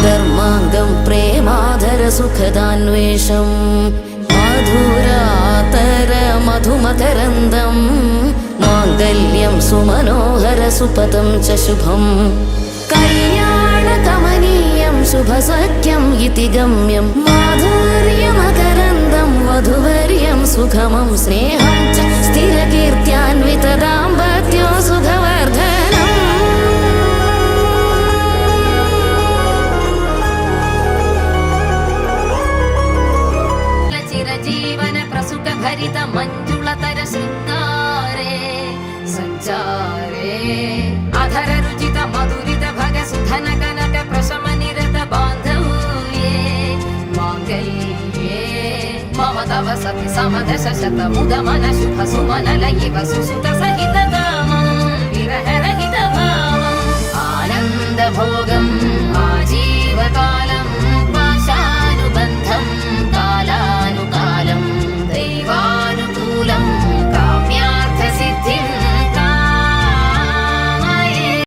ധർമാംഗം പ്രേമാധര സുഖദാന്വേഷം മധുരാതര മധുമകരന്ദം മാംഗല്യം സുമനോഹര സുപദം ച ശുഭം കല്യാണകമനീയം ശുഭസഖ്യം ഇതി ഗമ്യം മാധുര്യമകരന്ദം വധുവർയം സുഖമം സ്നേഹം ച സ്ഥിരകീർത്യാൻവിത ദാമ്പത്യോ സുഖവർദ്ധനം ചിരജീവന പ്രസുഖ ഭരിത മഞ്ജുളതര ശൃംഗാരേ സഞ്ചാരേ അധര രുചിത മധുരിത ഭഗ സുധന കനക പ്രശമ നിരത ബാന്ധവ്യേ മാംഗല്യേ മമ തവ സതി സമദശ ശത മുദ മന ശുഭ സുമന ലയിവ സുസുത സഹിത കാമം വിരഹ രഹിത ഭാവം ആനന്ദ ഭോ